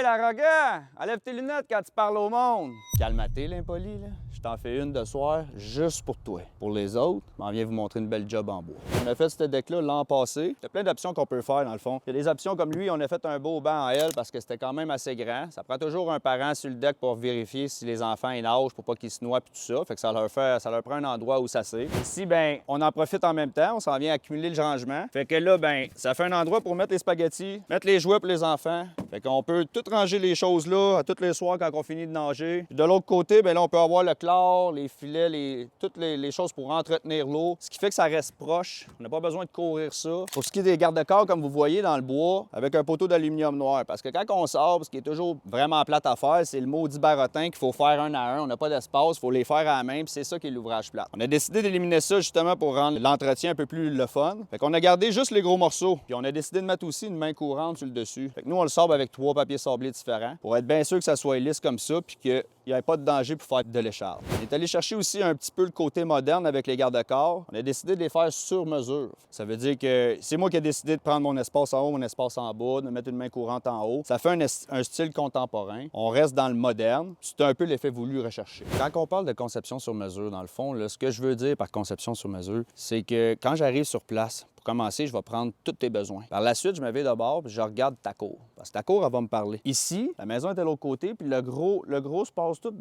l'arrogant! Enlève tes lunettes quand tu parles au monde! Calme-toi, l'impoli, là. Je t'en fais une de soir, juste pour toi. Pour les autres, je m'en viens vous montrer une belle job en bois. On a fait ce deck-là l'an passé. Il y a plein d'options qu'on peut faire, dans le fond. Il y a des options comme lui, on a fait un beau banc en L parce que c'était quand même assez grand. Ça prend toujours un parent sur le deck pour vérifier si les enfants ils nagent, pour pas qu'ils se noient et tout ça. Fait que ça leur prend un endroit où s'asseoir. Ici, ben, on en profite en même temps. On s'en vient accumuler le rangement. Fait que là, ben, ça fait un endroit pour mettre les spaghettis, mettre les jouets pour les enfants. Fait qu'on peut tout ranger les choses là, à tous les soirs quand on finit de nager. Puis de l'autre côté, ben là, on peut avoir le chlore, les filets, toutes les choses pour entretenir l'eau, ce qui fait que ça reste proche. On n'a pas besoin de courir ça. Pour ce qui est des garde-corps, comme vous voyez dans le bois, avec un poteau d'aluminium noir. Parce que quand on sort, ce qui est toujours vraiment plate à faire, c'est le maudit barotin qu'il faut faire un à un. On n'a pas d'espace, il faut les faire à la main, puis c'est ça qui est l'ouvrage plate. On a décidé d'éliminer ça justement pour rendre l'entretien un peu plus le fun. Fait qu'on a gardé juste les gros morceaux. Puis on a décidé de mettre aussi une main courante sur le dessus. Fait que nous, on le sort avec 3 papiers sablés différents pour être bien sûr que ça soit lisse comme ça, puis qu'il n'y ait pas de danger pour faire de l'écharpe. On est allé chercher aussi un petit peu le côté moderne avec les garde-corps. On a décidé de les faire sur mesure. Ça veut dire que c'est moi qui ai décidé de prendre mon espace en haut, mon espace en bas, de mettre une main courante en haut. Ça fait un style contemporain. On reste dans le moderne. C'est un peu l'effet voulu recherché. Quand on parle de conception sur mesure, dans le fond, là, ce que je veux dire par conception sur mesure, c'est que quand j'arrive sur place, pour commencer, je vais prendre tous tes besoins. Par la suite, je me vais de bord et je regarde ta cour. Parce que ta cour, elle va me parler. Ici, la maison est à l'autre côté, puis le gros se passe tout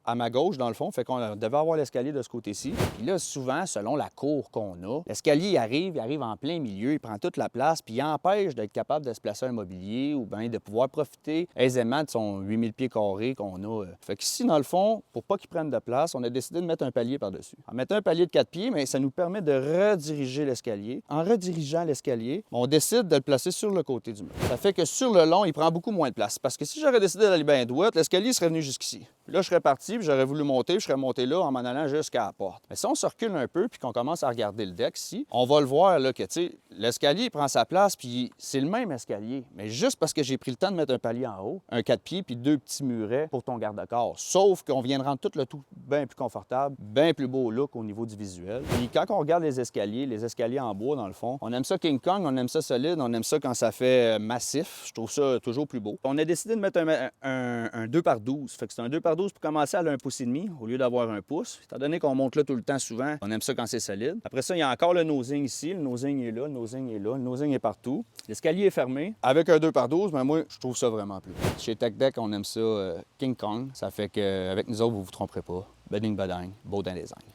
à ma gauche, dans le fond. Fait qu'on devait avoir l'escalier de ce côté-ci. Puis là, souvent, selon la cour qu'on a, l'escalier, il arrive en plein milieu, il prend toute la place, puis il empêche d'être capable de se placer un mobilier ou bien de pouvoir profiter aisément de son 8000 pieds carrés qu'on a. Fait qu'ici, dans le fond, pour pas qu'il prenne de place, on a décidé de mettre un palier par-dessus. En mettant un palier de 4 pieds, mais ça nous permet de rediriger l'escalier. En redirigeant l'escalier, on décide de le placer sur le côté du mur. Ça fait que sur le long, il prend beaucoup moins de place. Parce que si j'aurais décidé d'aller bien droite, l'escalier serait venu jusqu'ici. Puis là, je serais parti, puis j'aurais voulu monter, puis je serais monté là en m'en allant jusqu'à la porte. Mais si on se recule un peu, puis qu'on commence à regarder le deck ici, on va le voir là que, tu sais, l'escalier prend sa place, puis c'est le même escalier. Mais juste parce que j'ai pris le temps de mettre un palier en haut, un 4 pieds, puis 2 petits murets pour ton garde-corps. Sauf qu'on vient de rendre tout le tout bien plus confortable, bien plus beau look au niveau du visuel. Puis quand on regarde les escaliers en bois, dans le fond, on aime ça King Kong, on aime ça solide, on aime ça quand ça fait massif. Je trouve ça toujours plus beau. On a décidé de mettre un 2 par 12. Fait que c'est un 2 par 12 pour commencer à 1,5 pouce au lieu d'avoir 1 pouce. Étant donné qu'on monte là tout le temps souvent, on aime ça quand c'est solide. Après ça, il y a encore le nosing ici. Le nosing est là, le nosing est là, le nosing est partout. L'escalier est fermé. Avec un 2 par 12, ben moi, je trouve ça vraiment plus beau. Chez Tech Deck, on aime ça King Kong. Ça fait qu'avec nous autres, vous vous tromperez pas. Bading badang, beau dans les angles.